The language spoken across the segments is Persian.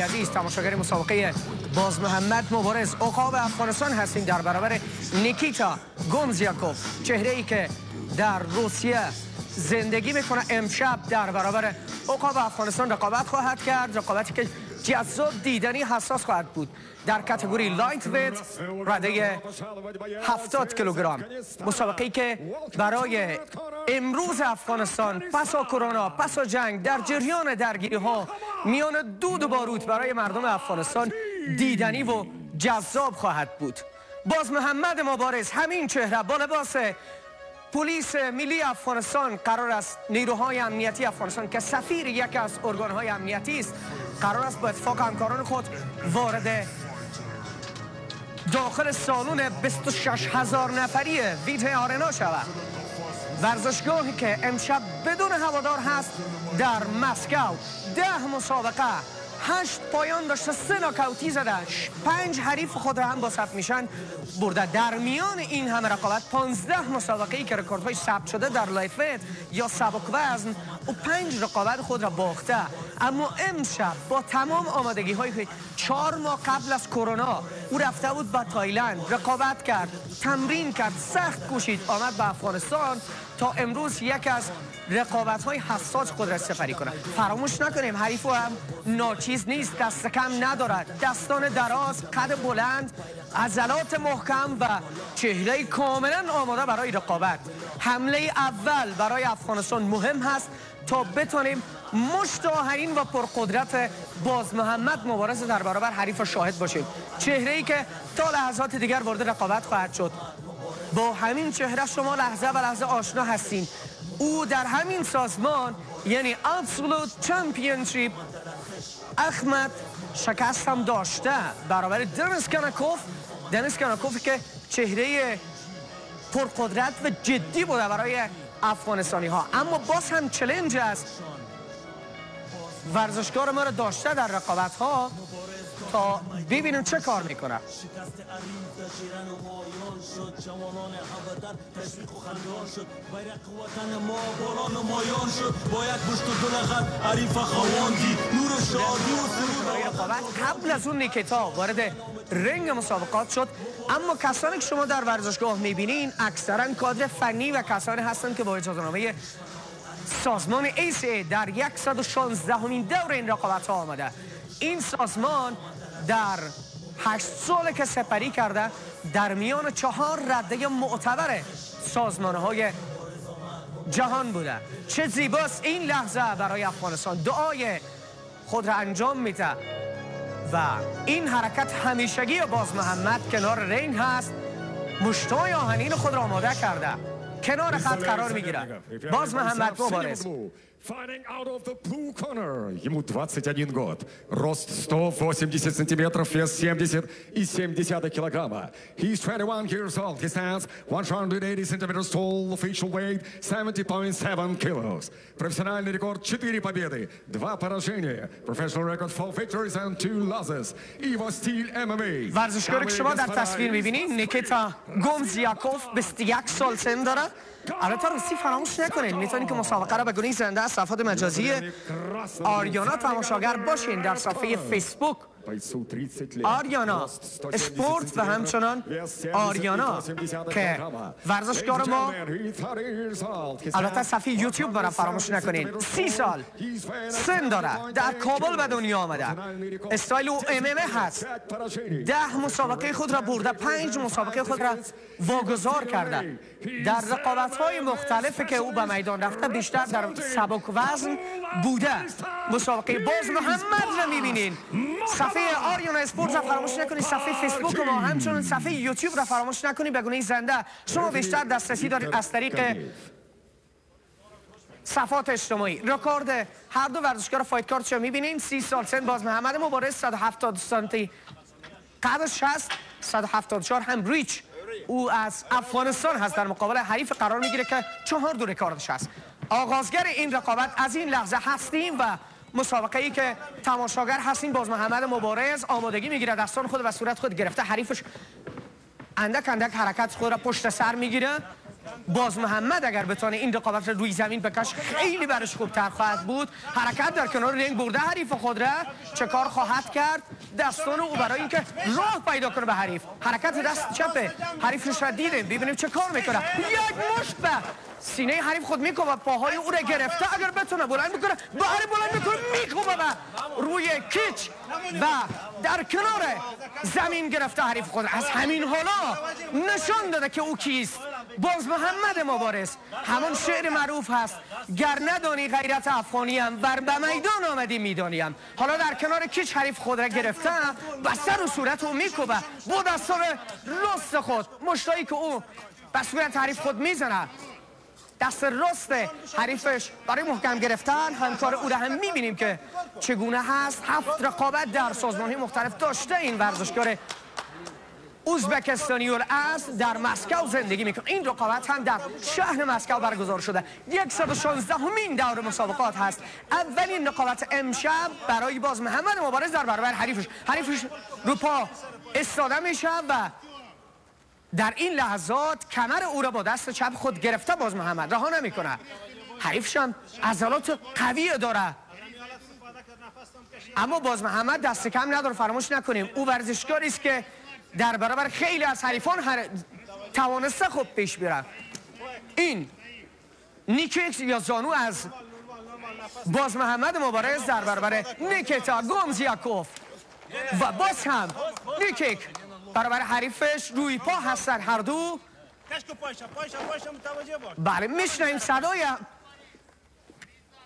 های عزیز، تماشاگر مسابقه باز محمد مبارز عقاب افغانستان هستیم در برابر نیکیتا گونزیاکوف، چهره‌ای که در روسیه زندگی میکنه. امشب در برابر عقاب افغانستان رقابت خواهد کرد، رقابتی که جذاب، دیدنی، حساس خواهد بود. در کاتگوری لایت ویت رده 70 کیلوگرم، مسابقه‌ای که برای امروز افغانستان پسا کرونا، پسا جنگ، در جریان درگیری ها میان دود و بارود برای مردم افغانستان دیدنی و جذاب خواهد بود. باز محمد مبارز همین چهره با لباس پلیس ملی افغانستان قرار است نیروهای امنیتی افغانستان که سفیر یکی از ارگانهای امنیتی است قرار است با اتفاق همکاران خود وارد داخل سالن 26,000 نفری ویت آرنا شود. ورزشگاهی که امشب بدون هوادار هست در مسکو 10 مسابقه 8 پایان داشته، 3 ناکاوتی زده، 5 حریف خود را هم با ثبت میشن برده. در میان این همه رقابت 15 مسابقه‌ای که رکوردهای ثبت شده در لایت ویت یا سبک وزن و 5 رقابت خود را باخته. اما امشب با تمام آمادگی هایی که 4 ماه قبل از کرونا او رفته بود به تایلند، رقابت کرد، تمرین کرد، سخت کوشید، آمد به افغانستان تا امروز یک از رقابت‌های حساس خود را سپری کنه. فراموش نکنیم حریف هم ناچیز نیست، دست کم ندارد، دستان دراز، قد بلند، عضلات محکم و چهره کاملا آماده برای رقابت. حمله اول برای افغانستان مهم هست تا بتونیم مشت آهنین و پرقدرت باز محمد مبارز در برابر حریف شاهد باشیم. چهره‌ای که تا لحظات دیگر وارد رقابت خواهد شد. با همین چهره شما لحظه به لحظه آشنا هستین. او در همین سازمان یعنی ابسولوت چمپیونشیپ احمد شکست هم داشته برابر دنیس کاناکوف که چهره پرقدرت و جدی بوده برای افغانستانی ها. اما باز هم چلنج است ورزشکار ما را داشته در رقابت ها تا ببینیم چه کار میکنه. قبل از اون نیکیتا وارد رنگ مسابقات شد. اما کسانی که شما در ورزشگاه میبینین اکثرا کادر فنی و کسانی هستند که با اجازه‌نامه سازمان ACA در 116مین دور این رقابت ها آمده. این سازمان در 8 سال که سپری کرده در میان 4 رده معتبر سازمان های جهان بوده. چه زیباست این لحظه برای افغانستان، دعای خود را انجام میده و این حرکت همیشگی باز محمد کنار رینگ هست، مشتای آهنین خود را آماده کرده، کنار خط قرار میگیره. باز محمد مبارز Fighting out of the blue corner. Ему 21 год. Рост 180 сантиметров, вес 70,7 килограмма. He's 21 years old. He stands 180 centimeters tall. Official weight 70.7 kilos. Профессиональный рекорд 4 победы, 2 поражения. Professional record 4 victories and 2 losses. Его стиль MMA. ورزشکاری که شما در تصویر میبینید نیکیتا گونزیاکوف 21 سال سن داره. البته راستی فراموش نکنید میتونید که مسابقه را به گونه زنده از صفحات مجازی آریانا تماشاگر باشین در صفحه فیسبوک آریانا اسپورت و همچنان آریانا که ورزشکار ما. البته صفحه یوتیوب برای فراموش نکنید. 30 سال سن داره، در کابل به دنیا آمده، استایل او MMA هست، 10 مسابقه خود را برده، 5 مسابقه خود را واگذار کرده. در رقابت‌های مختلفی که او به میدان رفته بیشتر در سبک وزن بوده. مسابقه باز محمد را می‌بینین. صفحه آریانا اسپورت را فراموش نکنید، صفحه فیسبوک ما همچنین صفحه یوتیوب را فراموش نکنید. به گونه زنده شما بیشتر دسترسی دارید از طریق صفحات اجتماعی. رکورد هر دو ورزشکار فایت کارت را می‌بینین. 30 سال سن باز محمد مبارز 170 سانتی قدش هست، 174 هم ریچ او از افغانستان هست. در مقابل حریف قرار میگیره که 4 دو رکوردش هست. آغازگر این رقابت از این لحظه هستیم و مسابقه ای که تماشاگر هستیم. باز محمد مبارز آمادگی میگیره، دستان خود و صورت خود گرفته، حریفش اندک حرکت خود را پشت سر میگیره باز محمد اگر بتونه این رقابت روی زمین بکش خیلی براش خوبتر خواهد بود. حرکت در کنار رینگ برده حریف خود را. چه کار خواهد کرد؟ دستان او برای اینکه راه پیدا کنه به حریف. حرکت دست چپ حریفش را دیدیم، ببینیم چه کار میکنه. یک مشت به سینه حریف خود میکوبه، پاهای او را گرفته، اگر بتونه بلند بکنه بلند میکنه، میکوبه روی کیچ و در کنار زمین گرفته حریف خود. از همین حالا نشان داده که او کیست. باز محمد مبارز. همون شعر معروف هست، گر ندانی غیرت افغانیم ور به میدان آمدی میدانیم. حالا در کنار کیچ حریف خود را گرفته، به سر و صورت او میکوبه با دستان راست خود. مشتایی که او به صورت حریف خود میزنه، دست راست حریفش برای محکم گرفتن همکار او را هم میبینیم که چگونه هست. 7 رقابت در سازمان‌های مختلف داشته این ورزشکار ازبکستانی الاصل در مسکو زندگی میکنه. این رقابت هم در شهر مسکو برگزار شده. 116مین دور مسابقات هست. اولین رقابت امشب برای باز محمد مبارز در برابر حریفش رو پا ایستاده میشه و در این لحظات کمر او را با دست چپ خود گرفته باز محمد رها نمیکنه. حریفش هم عضلات قوی داره، اما باز محمد دست کم نداره. فراموش نکنیم او ورزشکاری است که در برابر خیلی از حریفان توانسته خوب پیش بیره. این نیکیک یا زانو از باز محمد مبارز در برابر نیکیتا گومزیاکوف و باز هم نیکیک برابر حریفش روی پا هستن هر دو. بله میشنیم صدای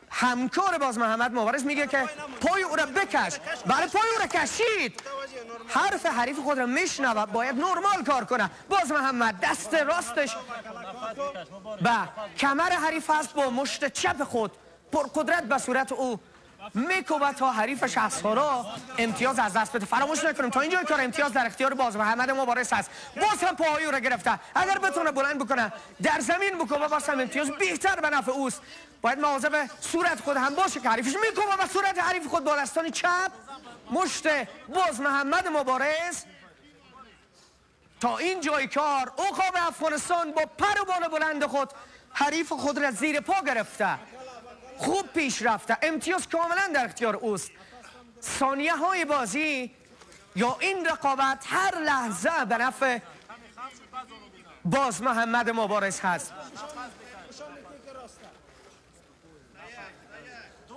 همکار باز محمد مبارز میگه که پای او را بکش. بله پای او را کشید. حرف حریف خود را میشنوه، باید نرمال کار کنه. باز محمد دست راستش به کمر حریف هست، با مشت چپ خود پر قدرت به صورت او میکوبه تا حریفش از حالا امتیاز از دست بده. فراموش نکنیم تا اینجا کار امتیاز در اختیار باز محمد مبارز هست. باز هم پاهای او را گرفته، اگر بتونه بلند بکنه در زمین بکوبه باز هم امتیاز بیشتر به نفع اوست. باید مواظب صورت خود هم باشه که حریفش میکوبه به صورت حریف خود با دستان چپ. مشت باز محمد مبارز تا این جای کار عقاب افغانستان با پر و بال بلند خود حریف خود را زیر پا گرفته، خوب پیش رفته. امتیاز کاملا در اختیار اوست. ثانیه های بازی یا این رقابت هر لحظه به نفع باز محمد مبارز هست.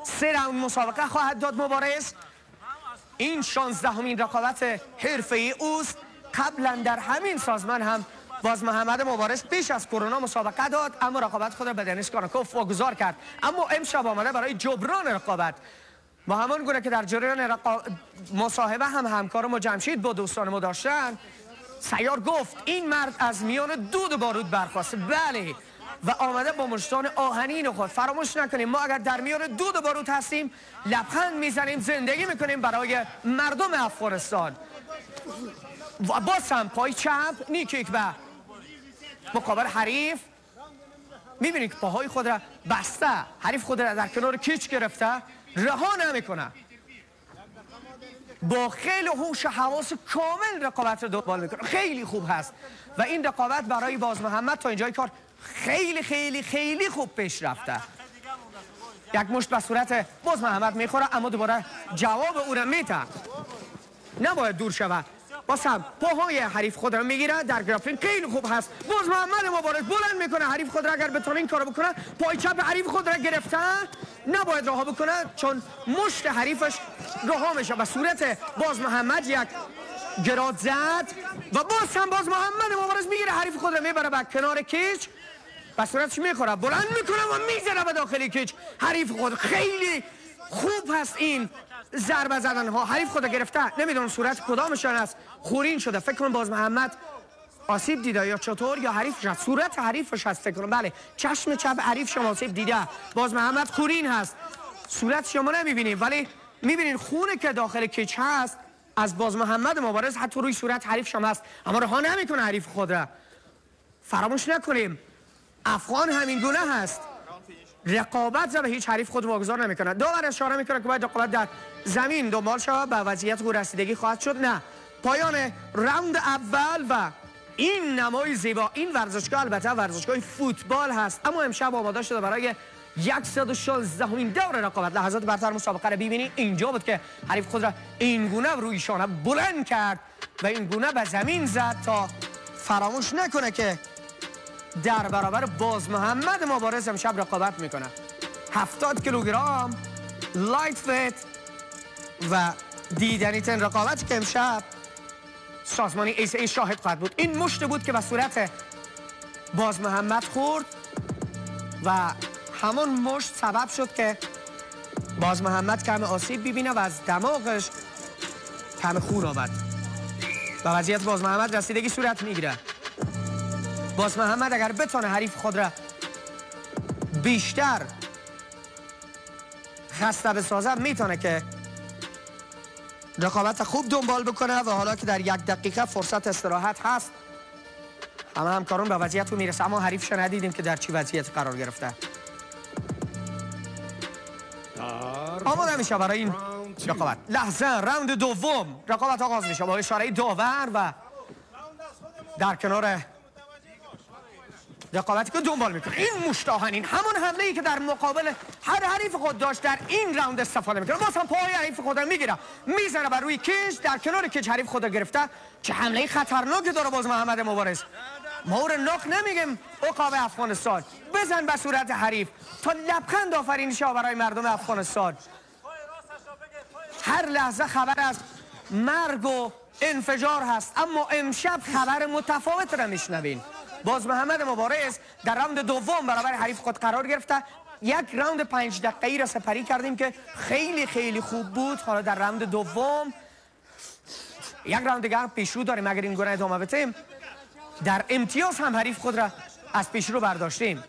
3 راوند مسابقه خواهد داد مبارز. این 16مین رقابت حرفه‌ای اوست. قبلا در همین سازمان هم باز محمد مبارز پیش از کرونا مسابقه داد، اما رقابت خود را به دنیس کاناکوف واگذار کرد. اما امشب آمده برای جبران رقابت. ما همان گونه که در جریان مصاحبه هم همکار ما جمشید با دوستان ما داشتن، سیار گفت این مرد از میان دود بارود برخواسته. بله، و آمده با مشتان آهنین خود. فراموش نکنیم ما اگر در میان دود بارود هستیم لبخند میزنیم، زندگی میکنیم برای مردم افغانستان. و باز هم پای چپ نیکیک به مقابل حریف. میبینید که پاهای خود را بسته، حریف خود را در کنار کیچ گرفته، رها نمیکنه. با خیلی هوش و حواس کامل رقابت را دنبال میکنه. خیلی خوب هست و این رقابت برای باز محمد تا اینجای کار خیلی خیلی خیلی خوب پیش رفته. یک مشت به صورت باز محمد میخوره، اما دوباره جواب او را میده. نباید دور شود. باز هم پاهای حریف خود را میگیره. در گرافین خیلی خوب هست. باز محمد مبارز بلند میکنه حریف خود را. اگر بتونه این کارو بکنه، پای چپ حریف خود را گرفته، نباید رها بکنه چون مشت حریفش رها میشه. به صورت باز محمد یک گراد زد و باز هم باز محمد مبارز میگیره حریف خود را میبره به کنار کیچ، به صورتش میخوره، بلند میکنه و میزنه به داخل کیچ. حریف خود خیلی خوب هست این ضربه زدن ها. حریف خود گرفته، نمیدونم صورت کدامشان است خورین شده. فکر کنم باز محمد آسیب دیده یا چطور، یا حریفش هست. صورت حریفش هست فکر کنم. بله، چشم چپ حریف شما آسیب دیده. باز محمد خورین هست. صورت شما نمیبینیم ولی میبینین خونه که داخل کیچ هست از باز محمد مبارز حتی روی صورت حریف شما هست، اما رها نمیکنه حریف خود را. فراموش نکنیم افغان همین گونه هست، رقابت را به هیچ حریف خود واگذار نمیکنه. داور اشاره میکنه که باید رقابت در زمین دنبال شود، به وضعیت او رسیدگی خواهد شد. نه، پایان راوند اول و این نمای زیبا. این ورزشگاه البته ورزشگاه فوتبال هست، اما امشب آماده شده برای 116مین دور رقابت. لحظات برتر مسابقه رو ببینید. اینجا بود که حریف خود را این گونه روی شانه بلند کرد و این گونه به زمین زد تا فراموش نکنه که در برابر باز محمد مبارز امشب رقابت میکنه. 70 کیلوگرم لایت فیت و دیدنی ترین رقابتی که امشب سازمان ایسه شاهد خواهد بود. این مشت بود که به صورت باز محمد خورد و همون مشت سبب شد که باز محمد کم آسیب ببینه و از دماغش کم خون آمد و وضعیت باز محمد رسیدگی صورت میگیره. باز محمد اگر بتونه حریف خود را بیشتر خسته بسازه میتونه که رقابت خوب دنبال بکنه و حالا که در 1 دقیقه فرصت استراحت هست همه همکاران به وضعیت رو میرسه، اما حریفش ندیدیم که در چی وضعیت قرار گرفته. آماده میشه برای این رقابت. لحظه راوند دوم رقابت آغاز میشه با اشاره داور و در کنار رقابتی که دنبال میکنه این مشتاهنین همون حمله ای که در مقابل هر حریف خود داشت در این راوند استفاده میکنه. باز هم پای حریف خود رو میگیره میزنه بر روی کش، در کنار کش حریف خود رو گرفته. چه حمله خطرناکی داره باز محمد مبارز. مور ناک نمیگم عقاب افغانستان، بزن به صورت حریف تا لبخند آفرین شه برای مردم افغانستان. هر لحظه خبر از مرگ و انفجار هست، اما امشب خبر متفاوت را میشنوین. باز محمد مبارز در راوند دوم برابر حریف خود قرار گرفته. یک راوند 5 دقیقه‌ای را سپری کردیم که خیلی خیلی خوب بود. حالا در راوند دوم یک راوند دیگر پیشرو داریم. اگر این گونه ادامه بدیم در امتیاز هم حریف خود را از پیشرو برداشتیم.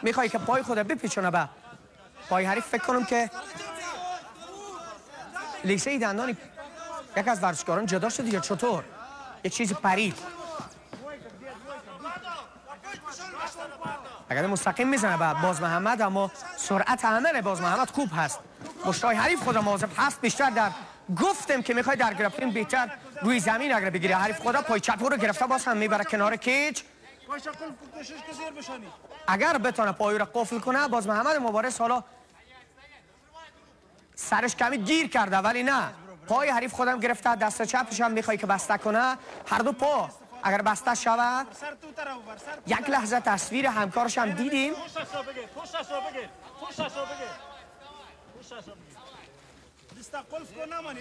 میخوای که پای خود بپیچونه به پای حریف. فکر کنم که لیسه دندانی یک از ورزشکاران جدا شد یا چطور؟ یک چیز پرید. اگر مستقیم میزنه به باز محمد، اما سرعت عمل باز محمد خوب هست. مشتای حریف خود را مواظب هست. بیشتر در گفتم که میخوای در گرفتن بهتر روی زمین اگر بگیره. حریف خود پای چپ رو گرفته، باز هم میبره کنار کیج. اگر بتونه پای رو قفل کنه باز محمد مبارز حالا سرش کمی گیر کرده، ولی نه، پای حریف خودم گرفته. دست چپش هم میخوای که بسته کنه. هر دو پا اگر بسته شود یک لحظه تصویر همکارش هم دیدیم.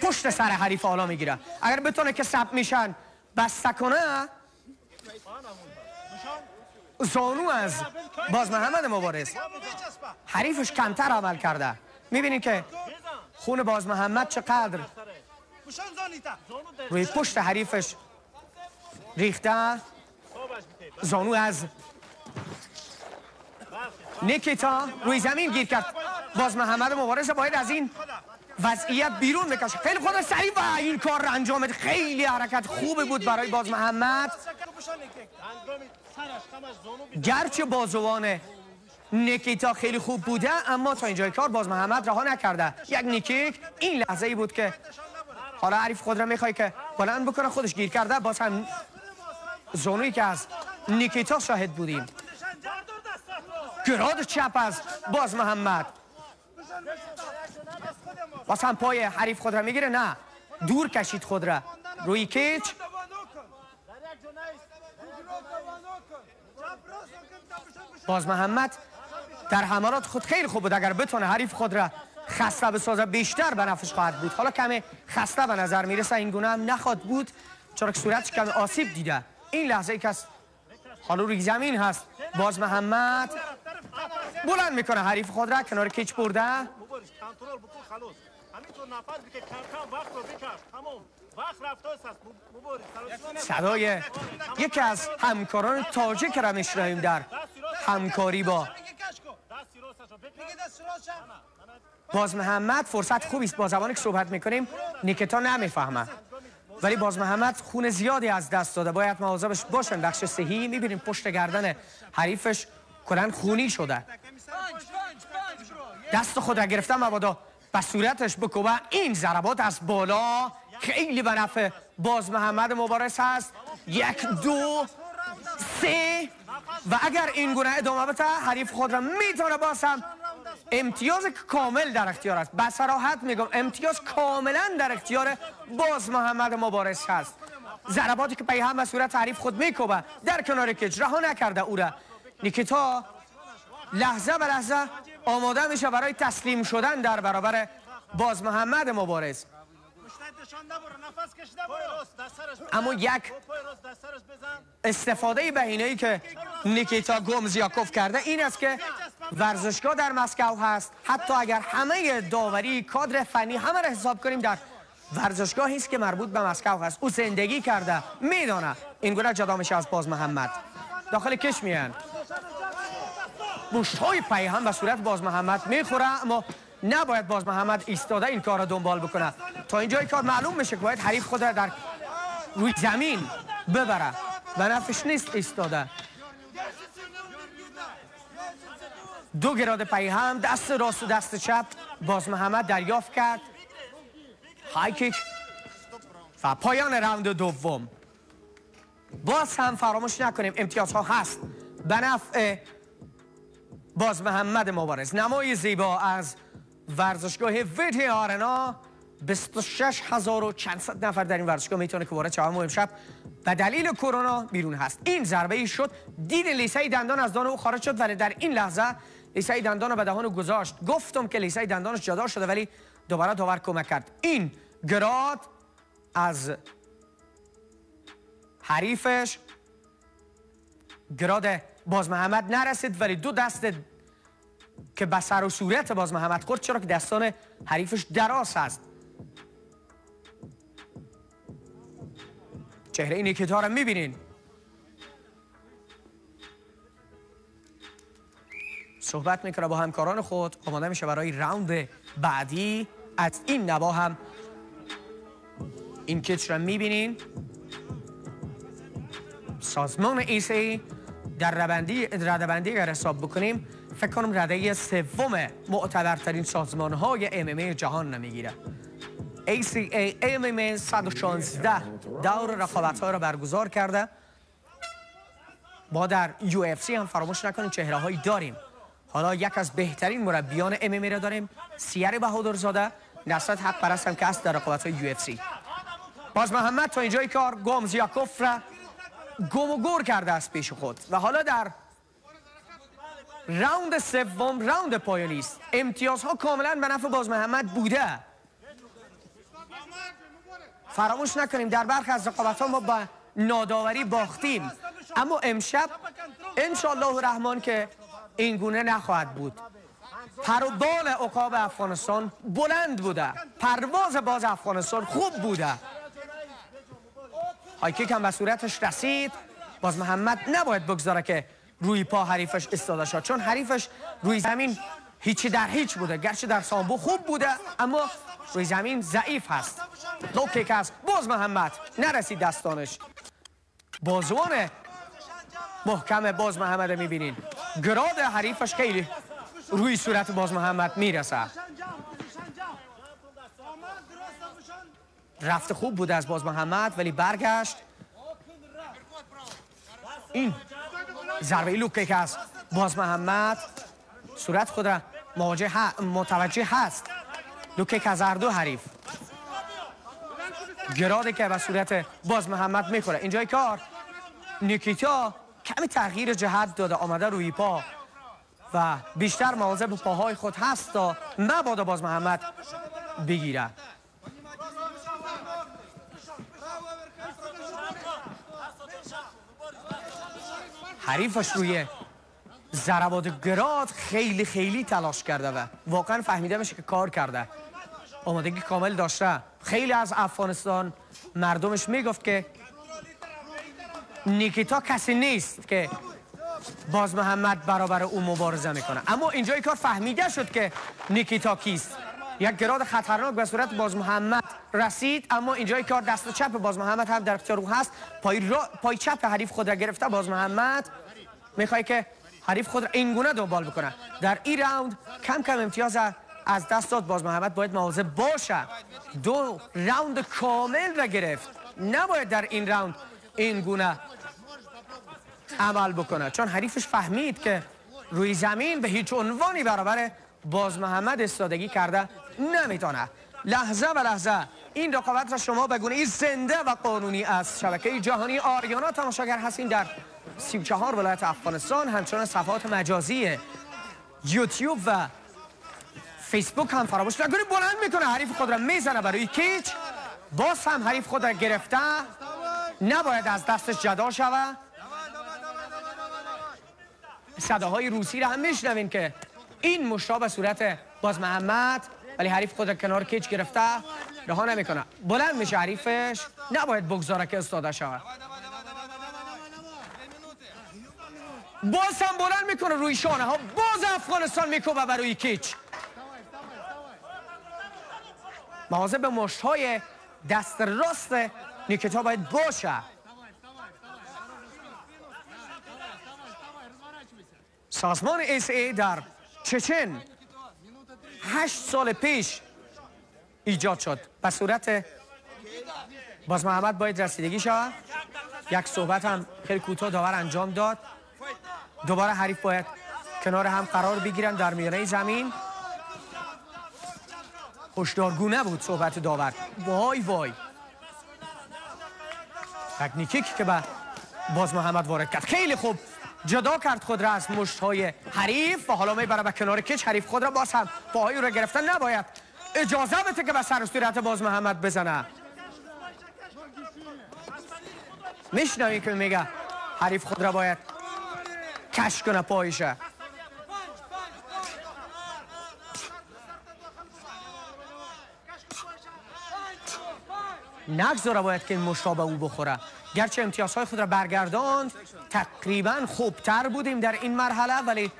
پشت سر حریف حالا میگیره. اگر بتونه که سب میشن بسته کنه، زانو از باز محمد مبارز حریفش کمتر عمل کرده. میبینید که خون باز محمد چقدر روی پشت حریفش ریخته. زانو از نیکیتا روی زمین گیر کرد. باز محمد مبارز باید از این وضعیت بیرون بکشه. خیلی خود سریع و این کار را انجام بده. خیلی حرکت خوبی بود برای باز محمد. گرچه بازوان نیکیتا خیلی خوب بوده، اما تا اینجای کار باز محمد رها نکرده. یک نیکیک این لحظه ای بود که حالا حریف خود را میخوای که بلند بکنه، خودش گیر کرده. باز هم زانویی که از نیکیتا شاهد بودیم. گراد چپ از باز محمد. باز هم پای حریف خود را میگیره، نه، دور کشید خود را روی کیچ. باز محمد در حملات خود خیلی خوب بود. اگر بتونه حریف خود را خسته بسازه بیشتر به نفعش خواهد بود. حالا کمی خسته به نظر میرسه. این گونه هم نخواد بود چرا که صورتش کمی آسیب دیده. این لحظه ای که حالا روی زمین هست باز محمد بلند میکنه حریف خود را کنار کیچ برده. صدای یکی از همکاران تاجیک را میشنویم در همکاری با باز محمد. فرصت خوبی است. با زبانی که صحبت میکنیم نیکیتا نمیفهمه، ولی باز محمد خون زیادی از دست داده. باید مواظبش باشن. بخش صحی میبینیم پشت گردن حریفش کلن خونی شده. دست خود را گرفته مبادا به صورتش بکوبه. این ضربات از بالا خیلی به نفع باز محمد مبارز هست. 1 2 3 و اگر این گونه ادامه بده حریف خود را میتونه باز هم امتیاز کامل در اختیار است. به صراحت میگم امتیاز کاملا در اختیار باز محمد مبارز هست. ضرباتی که پیهم به صورت حریف خود میکوبه در کنار کج رها نکرده او را. نیکیتا لحظه به لحظه آماده میشه برای تسلیم شدن در برابر باز محمد مبارز. اما یک استفاده بهینه‌ای که نیکیتا گومزیاکوف کرده این است که ورزشگاه در مسکو هست. حتی اگر همه داوری کادر فنی همه را حساب کنیم در ورزشگاهی است که مربوط به مسکو هست. او زندگی کرده میدانه این گونه جدا میشه از باز محمد. داخل کش میان بوش‌های پای هم به صورت باز محمد میخوره اما نباید باز محمد ایستاده این کار را دنبال بکنه. تا اینجای کار معلوم میشه که باید حریف خود را در روی زمین ببره و نفش نیست ایستاده. 2 گراد پای هم دست راست و دست چپ باز محمد دریافت کرد. های کیک و پایان راوند دوم. باز هم فراموش نکنیم امتیازها هست به نفع باز محمد مبارز. نمای زیبا از ورزشگاه ویتی آرنا. 26,000 و چند صد نفر در این ورزشگاه میتونه که وارد شوند. امشب به دلیل کرونا بیرون هست. این ضربه ای شد دید لیسه دندان از دهان او خارج شد ولی در این لحظه لیسه دندان رو به دهان گذاشت. گفتم که لیسه دندانش جدا شده ولی دوباره داور کمک کرد. این گراد از حریفش گراد باز محمد نرسید ولی 2 دست که به سر و صورت باز محمد خورد چرا که دستان حریفش دراز هست. چهره این نیکیتا رو میبینین. صحبت میکنه با همکاران خود آماده میشه برای راوند بعدی. از این نوا هم این کچ رو میبینین. سازمان ایسی در ردبندی اگر حساب بکنیم فکر کنم رده 3 معتبرترین سازمان های MMA جهان نمیگیره. ACA MMA 116 دور رقابت ها را برگزار کرده. ما در UFC هم فراموش نکنیم چهره هایی داریم. حالا یک از بهترین مربیان MMA را داریم سیر بهادرزاده. نصرت حق پرست هم که است در رقابت های UFC. باز محمد تا اینجای کار گومزیاکوف را گم و گور کرده از پیش خود و حالا در راوند سوم راوند پایانی است. امتیازها کاملا به نفع باز محمد بوده. فراموش نکنیم در برخی از رقابت‌ها ما با ناداوری باختیم اما امشب انشالله الرحمن که این گونه نخواهد بود. پر و بال عقاب افغانستان بلند بوده. پرواز باز افغانستان خوب بوده. هایکیک هم به صورتش رسید. باز محمد نباید بگذاره که روی پا حریفش استاده شد چون حریفش روی زمین هیچی در هیچ بوده. گرچه در سامبو خوب بوده اما روی زمین ضعیف هست. لوکیک است. باز محمد نرسید دستانش. بازوان محکم باز محمد میبینین. گراد حریفش خیلی روی صورت باز محمد میرسه. رفت خوب بوده از باز محمد ولی برگشت. این ضربه لوکیک است. باز محمد صورت خود را متوجه هست. لوکیک از هر دو حریف. گرادی که به صورت باز محمد میخوره. اینجای کار نیکیتا کمی تغییر جهت داده آمده روی پا و بیشتر مواظب پاهای خود هست تا مبادا باز محمد بگیره. حریفش روی ضربات گراد خیلی تلاش کرده و واقعا فهمیده میشه که کار کرده. آمادگی کامل داشته. خیلی از افغانستان مردمش میگفت که نیکیتا کسی نیست که باز محمد برابر او مبارزه میکنه اما اینجای کار فهمیده شد که نیکیتا کیست. یک گراد خطرناک به صورت باز محمد رسید اما اینجای کار دست چپ باز محمد هم در اختیار او هست. پای چپ حریف خود را گرفته. باز محمد میخواد که حریف خود را اینگونه دنبال بکنه. در این راوند کم امتیاز از دست داد. باز محمد باید مواظب باشه. 2 راوند کامل را گرفت نباید در این راوند این گونه عمل بکنه، چون حریفش فهمید که روی زمین به هیچ عنوانی برابر باز محمد استادگی کرده نمیتونه. لحظه و لحظه این رقابت را شما به گونه‌ای زنده و قانونی از شبکه جهانی آریانا تماشاگر هستین در 34 ولایت افغانستان. همچنان صفحات مجازی یوتیوب و فیسبوک هم فراموش نکنید. بلند میکنه، حریف خود را میزنه برای کیچ. باز هم حریف خود را گرفته، نباید از دستش جدا شود. صداهای روسی را هم میشنوین که این مشتا به صورت باز محمد، ولی حریف خود را کنار کیچ گرفته، رها نمیکنه. بلند میشه حریفش، نباید بگذاره که استاده شود. باز هم بلند میکنه روی شانه ها، باز افغانستان میکوبه برای کیچ. مواظب به مشت‌های دست راست نیکیتا باید باشه. سازمان SA در چچن 8 سال پیش ایجاد شد. به صورت باز محمد باید رسیدگی شود. یک صحبت هم خیلی کوتاه داور انجام داد. دوباره حریف باید کنار هم قرار بگیرن در میانه زمین. هشدارگونه بود صحبت داور. وای وای، تکنیکی که به باز محمد وارد کرد خیلی خوب جدا کرد خود را از مشت‌های حریف و حالا میبره به کنار کیچ. حریف خود را باز هم پاهای او را گرفتن، نباید اجازه بده که به سر صورت باز محمد بزنه. میشنوی که میگه حریف خود را باید کش کنه پایشه. نگذاره باید که این مشتا به او بخوره. گرچه امتیازهای خود را برگرداند، تقریبا خوبتر بودیم در این مرحله، ولی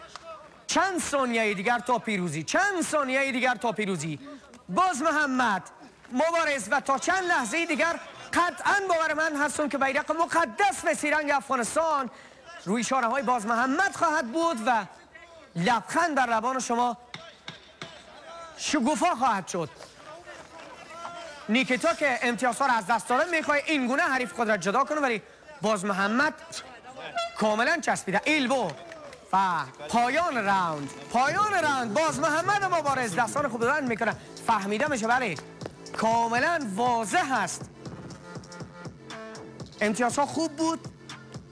چند ثانیه دیگر تا پیروزی، چند ثانیه دیگر تا پیروزی. باز محمد مبارز و تا چند لحظه دیگر قطعا باور من هستم که بیرق مقدس به سیرنگ افغانستان روی شانه های باز محمد خواهد بود و لبخند بر لبان شما شگوفا خواهد شد. نیکیتا که امتیازها را از دست داده میخواه این گونه حریف خود را جدا کنه، ولی باز محمد کاملا چسبیده. ایلبو و پایان راوند باز محمد مبارز دستان خود بلند میکنه. فهمیده میشه ولی کاملا واضح هست امتیازها خوب بود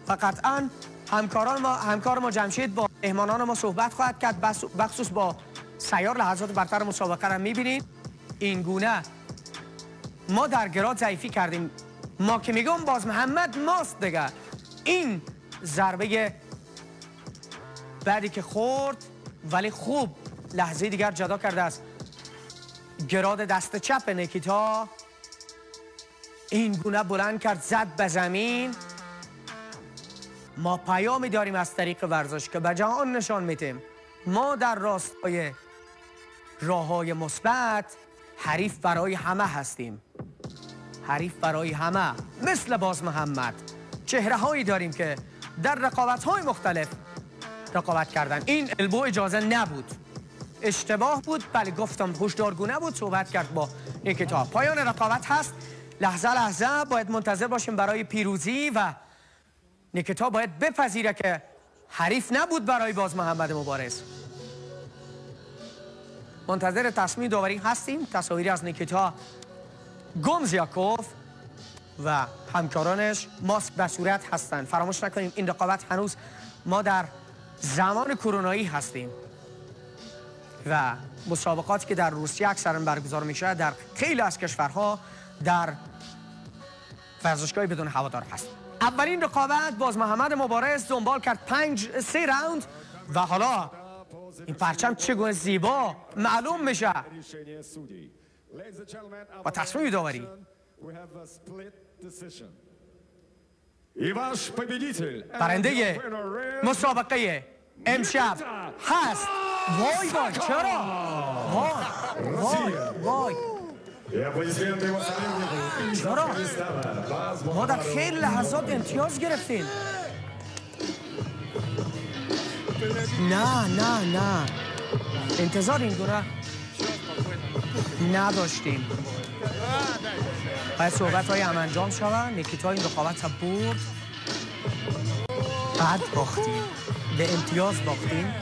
و قطعا همکار ما جمشید با مهمانان ما صحبت خواهد کرد، بخصوص با سیار لحظات برتر مسابقه را میبینید. این گونه ما در گراد ضعیفی کردیم. ما که میگم باز محمد ماست دیگه. این ضربه بعدی که خورد ولی خوب لحظه دیگر جدا کرده است گراد دست چپ نیکیتا. این گونه بلند کرد، زد به زمین. ما پیامی داریم از طریق ورزش که به جهان نشان میدیم ما در راستای راههای مثبت حریف برای همه هستیم. حریف برای همه، مثل باز محمد چهره هایی داریم که در رقابت های مختلف رقابت کردن. این البو اجازه نبود، اشتباه بود، بله گفتم هشدارگونه بود. صحبت کرد با نیکیتا. پایان رقابت هست. لحظه باید منتظر باشیم برای پیروزی و نیکیتا باید بپذیره که حریف نبود برای باز محمد مبارز. منتظر تصمیم داوری هستیم. تصاویری از نیکیتا گومزیاکوف و همکارانش ماسک به صورت هستند. فراموش نکنیم این رقابت هنوز ما در زمان کرونایی هستیم و مسابقاتی که در روسیه اکثرا برگزار میشه در خیلی از کشورها در ورزشگاه بدون هوادار هست. اولین رقابت باز محمد مبارز دنبال کرد 3 راوند و حالا این پرچم چگونه زیبا معلوم میشه با تصمیم داوری. برنده مسابقه امشب هست. وای وای چرا؟ وای چرا؟ ما در خیلی لحظات امتیاز گرفتیم. نه انتظار این گونه نداشتیم. باید صحبت‌های هم انجام شود. نیکیتا این رقابت برد. بعد باختیم، به امتیاز باختیم.